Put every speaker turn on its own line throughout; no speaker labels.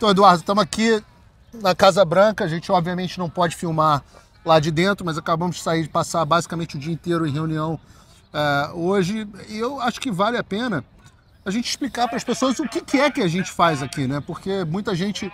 Então, Eduardo, estamos aqui na Casa Branca. A gente, obviamente, não pode filmar lá de dentro, mas acabamos de sair, de passar basicamente o dia inteiro em reunião hoje. E eu acho que vale a pena a gente explicar para as pessoas o que é que a gente faz aqui, né? Porque muita gente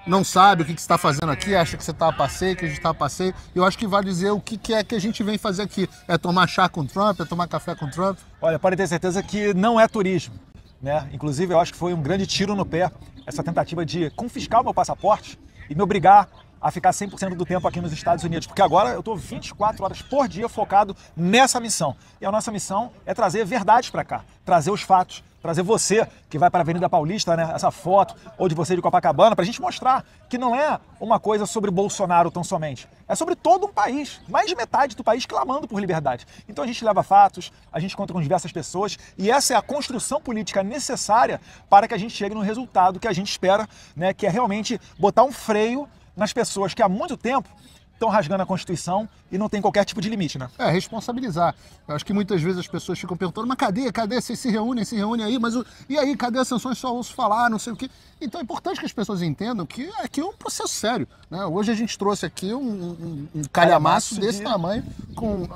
não sabe o que você está fazendo aqui, acha que você está a passeio, que a gente está a passeio. E eu acho que vale dizer o que é que a gente vem fazer aqui. É tomar chá com Trump, é tomar café com Trump?
Olha, pode ter certeza que não é turismo, né? Inclusive, eu acho que foi um grande tiro no pé essa tentativa de confiscar o meu passaporte e me obrigar a ficar 100% do tempo aqui nos Estados Unidos, porque agora eu estou 24 horas por dia focado nessa missão. E a nossa missão é trazer verdades para cá, trazer os fatos, trazer você que vai para a Avenida Paulista, né, essa foto, ou de você de Copacabana, para a gente mostrar que não é uma coisa sobre Bolsonaro tão somente, é sobre todo um país, mais de metade do país clamando por liberdade. Então a gente leva fatos, a gente conta com diversas pessoas e essa é a construção política necessária para que a gente chegue no resultado que a gente espera, né, que é realmente botar um freio nas pessoas que há muito tempo estão rasgando a Constituição e não tem qualquer tipo de limite, né?
Responsabilizar. Eu acho que muitas vezes as pessoas ficam perguntando, mas cadê? Vocês se reúnem aí, mas e aí, cadê as sanções? Só ouço falar, não sei o quê. Então é importante que as pessoas entendam que aqui é um processo sério, né? Hoje a gente trouxe aqui um calhamaço desse tamanho, com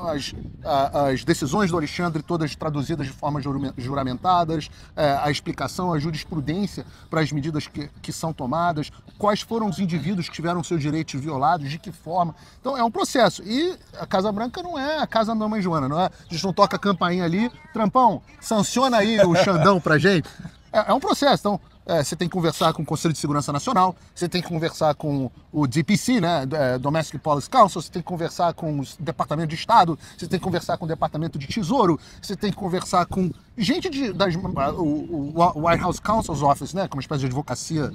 as decisões do Alexandre todas traduzidas de forma juramentadas, a explicação, a jurisprudência para as medidas que são tomadas, quais foram os indivíduos que tiveram seus direitos violados, de que forma. Então é um processo. E a Casa Branca não é a casa da Mamãe Joana, não é? A gente não toca a campainha ali, Trampão, sanciona aí o Xandão pra gente. É um processo, então você tem que conversar com o Conselho de Segurança Nacional, você tem que conversar com o DPC, né, Domestic Policy Council, você tem que conversar com o Departamento de Estado, você tem que conversar com o Departamento de Tesouro, você tem que conversar com gente o White House Counsel's Office, né, como uma espécie de advocacia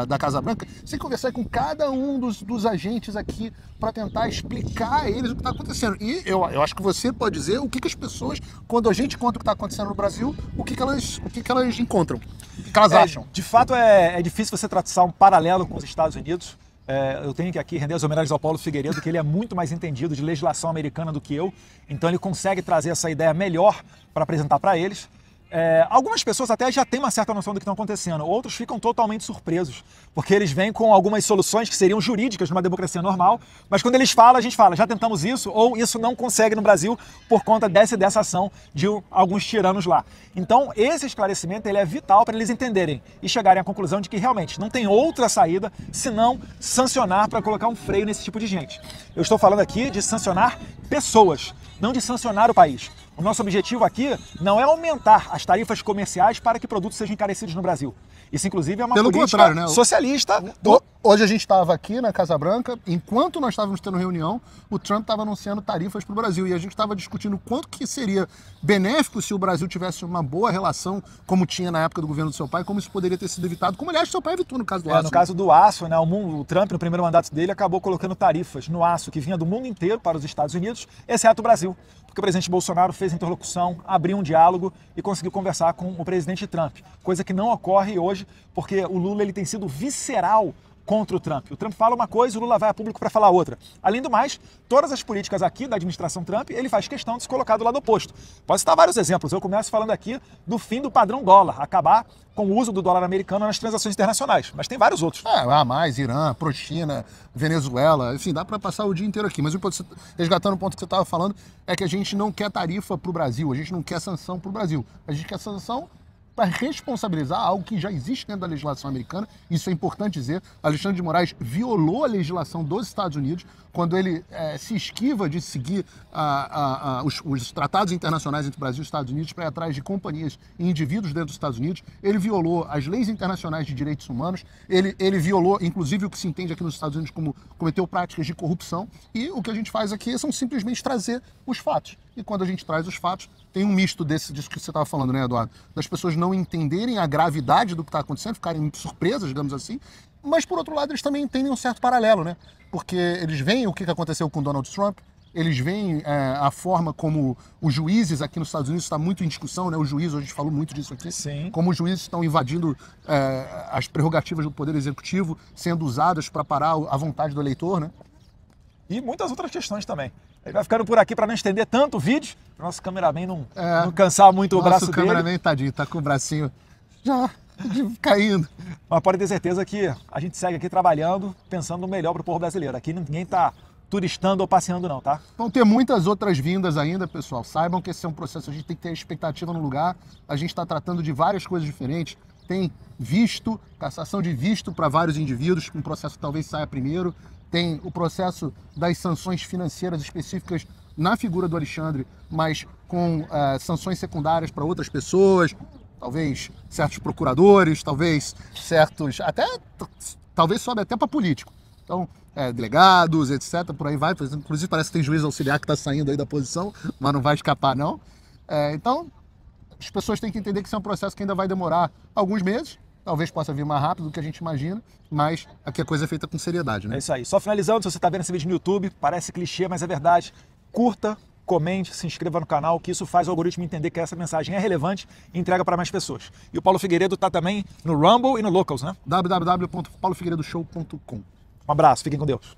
da Casa Branca. Você tem que conversar com cada um dos agentes aqui para tentar explicar a eles o que está acontecendo. E eu acho que você pode dizer o que as pessoas, quando a gente conta o que está acontecendo no Brasil, o que elas encontram, o que elas acham.
De fato, é difícil você traçar um paralelo com os Estados Unidos. Eu tenho que aqui render as homenagens ao Paulo Figueiredo, que ele é muito mais entendido de legislação americana do que eu, então ele consegue trazer essa ideia melhor para apresentar para eles. Algumas pessoas até já têm uma certa noção do que está acontecendo, outros ficam totalmente surpresos, porque eles vêm com algumas soluções que seriam jurídicas numa democracia normal, mas quando eles falam, a gente fala, já tentamos isso, ou isso não consegue no Brasil por conta dessa ação de alguns tiranos lá. Então, esse esclarecimento ele é vital para eles entenderem e chegarem à conclusão de que realmente não tem outra saída senão sancionar para colocar um freio nesse tipo de gente. Eu estou falando aqui de sancionar pessoas, não de sancionar o país. O nosso objetivo aqui não é aumentar as tarifas comerciais para que produtos sejam encarecidos no Brasil. Isso, inclusive, é uma política socialista.
Hoje a gente estava aqui na Casa Branca, enquanto nós estávamos tendo reunião, o Trump estava anunciando tarifas para o Brasil e a gente estava discutindo quanto que seria benéfico se o Brasil tivesse uma boa relação, como tinha na época do governo do seu pai, como isso poderia ter sido evitado, como aliás seu pai evitou no caso do aço.
No caso do aço, né, o Trump, no primeiro mandato dele, acabou colocando tarifas no aço que vinha do mundo inteiro para os Estados Unidos, exceto o Brasil. Porque o presidente Bolsonaro fez interlocução, abriu um diálogo e conseguiu conversar com o presidente Trump, coisa que não ocorre hoje, porque o Lula ele tem sido visceral contra o Trump. O Trump fala uma coisa, o Lula vai a público para falar outra. Além do mais, todas as políticas aqui da administração Trump, ele faz questão de se colocar do lado oposto. Posso citar vários exemplos. Eu começo falando aqui do fim do padrão dólar, acabar com o uso do dólar americano nas transações internacionais. Mas tem vários outros.
Mais Irã, Pro-China, Venezuela, enfim, dá para passar o dia inteiro aqui. Mas resgatando o ponto que você estava falando, é que a gente não quer tarifa para o Brasil, a gente não quer sanção para o Brasil. A gente quer sanção para responsabilizar algo que já existe dentro da legislação americana. Isso é importante dizer. Alexandre de Moraes violou a legislação dos Estados Unidos quando ele se esquiva de seguir os tratados internacionais entre Brasil e Estados Unidos para ir atrás de companhias e indivíduos dentro dos Estados Unidos. Ele violou as leis internacionais de direitos humanos, ele violou, inclusive, o que se entende aqui nos Estados Unidos como cometeu práticas de corrupção. E o que a gente faz aqui são simplesmente trazer os fatos. E quando a gente traz os fatos, tem um misto disso que você estava falando, né, Eduardo? Das pessoas não entenderem a gravidade do que está acontecendo, ficarem surpresas, digamos assim, mas, por outro lado, eles também entendem um certo paralelo, né? Porque eles veem o que aconteceu com Donald Trump, eles veem a forma como os juízes aqui nos Estados Unidos está muito em discussão, né? Os juízes, a gente falou muito disso aqui,
sim,
como os juízes estão invadindo as prerrogativas do Poder Executivo, sendo usadas para parar a vontade do eleitor, né?
E muitas outras questões também. Ele vai ficando por aqui para não estender tanto o vídeo, para o nosso cameraman não cansar muito o braço dele.
Nosso cameraman, tadinho, tá com o bracinho já de ficar indo.
Mas pode ter certeza que a gente segue aqui trabalhando, pensando no melhor para o povo brasileiro. Aqui ninguém está turistando ou passeando não, tá?
Vão ter muitas outras vindas ainda, pessoal. Saibam que esse é um processo, a gente tem que ter expectativa no lugar. A gente está tratando de várias coisas diferentes. Tem visto, cassação de visto para vários indivíduos, um processo que talvez saia primeiro. Tem o processo das sanções financeiras específicas na figura do Alexandre, mas com sanções secundárias para outras pessoas, talvez certos procuradores, talvez certos, talvez sobe até para político. Então, delegados, etc., por aí vai. Inclusive parece que tem juiz auxiliar que está saindo aí da posição, mas não vai escapar não. Então, as pessoas têm que entender que isso é um processo que ainda vai demorar alguns meses. Talvez possa vir mais rápido do que a gente imagina, mas aqui a coisa é feita com seriedade, né?
É isso aí. Só finalizando, se você está vendo esse vídeo no YouTube, parece clichê, mas é verdade. Curta, comente, se inscreva no canal, que isso faz o algoritmo entender que essa mensagem é relevante e entrega para mais pessoas. E o Paulo Figueiredo está também no Rumble e no Locals, né?
www.paulofigueiredoshow.com.
Um abraço, fiquem com Deus.